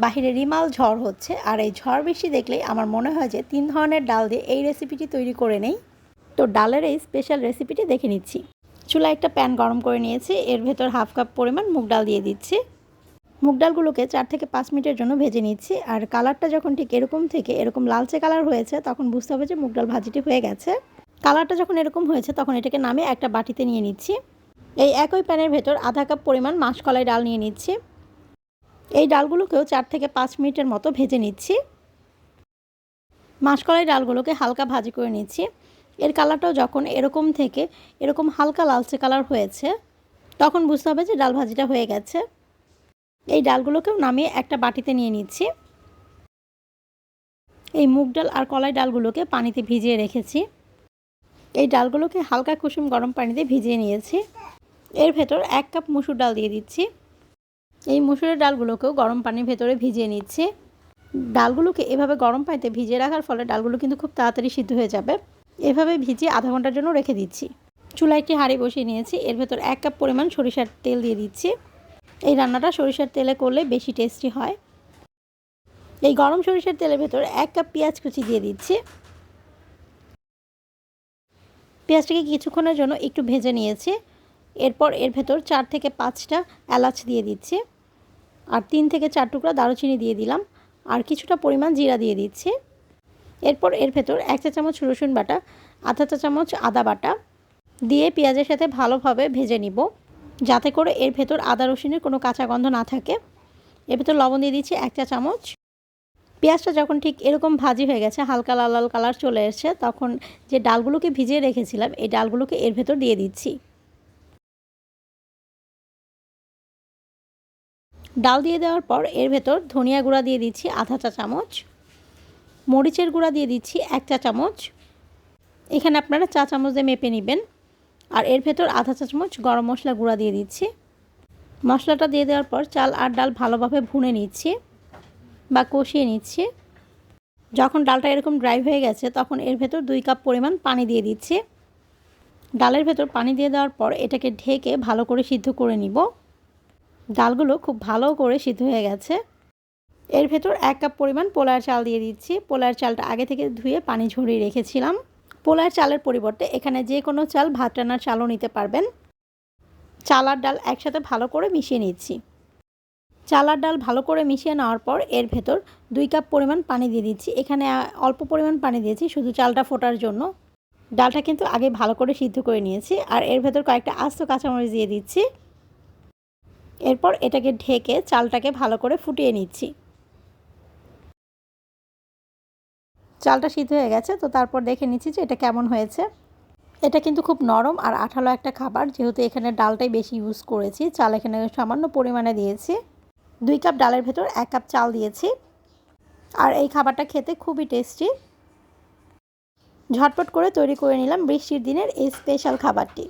বাহিরে রিমাল ঝড় হচ্ছে, আর এই ঝড় বৃষ্টি দেখলেই আমার মনে হয় যে 3 ধরনের ডাল দিয়ে এই রেসিপিটি তৈরি করে নেই। তো ডালের এই স্পেশাল রেসিপিটি দেখে নিচ্ছি। চুলায় একটা প্যান গরম করে নিয়েছি, এর ভেতর হাফ কাপ পরিমাণ মুগ ডাল দিয়ে দিচ্ছি। মুগ ডালগুলোকে 4 থেকে 5 মিনিটের জন্য ভেজে নিচ্ছি। আর কালারটা যখন ঠিক এরকম থেকে এরকম লালচে কালার হয়েছে তখন বুঝতে হবে যে মুগ ডাল ভাজিটি হয়ে গেছে। কালারটা যখন এরকম হয়েছে তখন এটাকে নামিয়ে একটা বাটিতে নিয়ে নিচ্ছি। এই একই প্যানের ভেতর আধা কাপ পরিমাণ মাসকলাই ডাল নিয়ে নিচ্ছি। এই ডালগুলোকেও 4 থেকে 5 মিনিটের মতো ভেজে নিচ্ছি। মাসকলাই ডালগুলোকে হালকা ভাজি করে নিচ্ছি। এর কালারটাও যখন এরকম থেকে এরকম হালকা লালচে কালার হয়েছে তখন বুঝতে হবে যে ডাল ভাজিটা হয়ে গেছে। এই ডালগুলোকেও নামিয়ে একটা বাটিতে নিয়ে নিচ্ছি। এই মুগ ডাল আর কলাই ডালগুলোকে পানিতে ভিজিয়ে রেখেছি। এই ডালগুলোকে হালকা কুসুম গরম পানিতে ভিজিয়ে নিয়েছি। এর ভেতর 1 কাপ মসুর ডাল দিয়ে দিচ্ছি। এই মসুরের ডালগুলোকেও গরম পানির ভেতরে ভিজিয়ে নিচ্ছি। ডালগুলোকে এভাবে গরম পানিতে ভিজিয়ে রাখার ফলে ডালগুলো কিন্তু খুব তাড়াতাড়ি সিদ্ধ হয়ে যাবে। এভাবে ভিজিয়ে আধা ঘন্টার জন্য রেখে দিচ্ছি। চুলায় একটি হাঁড়ি বসিয়ে নিয়েছি, এর ভেতর 1 কাপ পরিমাণ সরিষার তেল দিয়ে দিচ্ছি। এই রান্নাটা সরিষার তেলে করলে বেশি টেস্টি হয়। এই গরম সরিষার তেলের ভেতর 1 কাপ পেঁয়াজ কুচি দিয়ে দিচ্ছি। পেঁয়াজটাকে কিছুক্ষণের জন্য একটু ভেজে নিয়েছি। এরপর এর ভেতর 4 থেকে 5টা এলাচ দিয়ে দিচ্ছি, আর 3 থেকে 4 টুকরা দারুচিনি দিয়ে দিলাম, আর কিছুটা পরিমাণ জিরা দিয়ে দিচ্ছি। এরপর এর ভেতর 1 চা চামচ রসুন বাটা, আধা চা চামচ আদা বাটা দিয়ে পেঁয়াজের সাথে ভালোভাবে ভেজে নিব, যাতে করে এর ভেতর আদা রসুনের কোনো কাঁচা গন্ধ না থাকে। এর ভেতর লবণ দিয়ে দিচ্ছি 1 চা চামচ। পেঁয়াজটা যখন ঠিক এরকম ভাজি হয়ে গেছে, হালকা লাল লাল কালার চলে এসেছে, তখন যে ডালগুলোকে ভিজিয়ে রেখেছিলাম এই ডালগুলোকে এর ভেতর দিয়ে দিচ্ছি। ডাল দিয়ে দেওয়ার পর এর ভেতর ধনিয়া গুঁড়া দিয়ে দিচ্ছি আধা চা চামচ, মরিচের গুঁড়া দিয়ে দিচ্ছি 1 চা চামচ। এখানে আপনারা চা চামচ দিয়ে মেপে নেবেন। আর এর ভেতর আধা চা চামচ গরম মশলা গুঁড়া দিয়ে দিচ্ছি। মশলাটা দিয়ে দেওয়ার পর চাল আর ডাল ভালোভাবে ভুনে নিচ্ছি বা কষিয়ে নিচ্ছি। যখন ডালটা এরকম ড্রাই হয়ে গেছে তখন এর ভেতর 2 কাপ পরিমাণ পানি দিয়ে দিচ্ছি। ডালের ভেতর পানি দিয়ে দেওয়ার পর এটাকে ঢেকে ভালো করে সিদ্ধ করে নিব। ডালগুলো খুব ভালো করে সিদ্ধ হয়ে গেছে। এর ভেতর 1 কাপ পরিমাণ পোলার চাল দিয়ে দিচ্ছি। পোলার চালটা আগে থেকে ধুয়ে পানি ঝরিয়ে রেখেছিলাম। পোলার চালের পরিবর্তে এখানে যে কোনো চাল, ভাত রান্নার চালও নিতে পারবেন। চাল আর ডাল একসাথে ভালো করে মিশিয়ে নিচ্ছি। চাল আর ডাল ভালো করে মিশিয়ে নেওয়ার পর এর ভেতর 2 কাপ পরিমাণ পানি দিয়ে দিচ্ছি। এখানে অল্প পরিমাণ পানি দিয়েছি শুধু চালটা ফোটার জন্য। ডালটা কিন্তু আগে ভালো করে সিদ্ধ করে নিয়েছি। আর এর ভেতর কয়েকটা আস্ত কাঁচামরিচ দিয়ে দিচ্ছি। এরপর এটাকে ঢেকে চালটাকে ভালো করে ফুটিয়ে নিচ্ছি। চালটা সিদ্ধ হয়ে গেছে, তো তারপর দেখে নিচ্ছি যে এটা কেমন হয়েছে। এটা কিন্তু খুব নরম আর আঠালো একটা খাবার, যেহেতু এখানে ডালটাই বেশি ইউজ করেছি। চাল এখানে সামান্য পরিমাণে দিয়েছি। 2 কাপ ডালের ভেতর 1 কাপ চাল দিয়েছি। আর এই খাবারটা খেতে খুবই টেস্টি। ঝটপট করে তৈরি করে নিলাম বৃষ্টির দিনের এই স্পেশাল খাবারটি।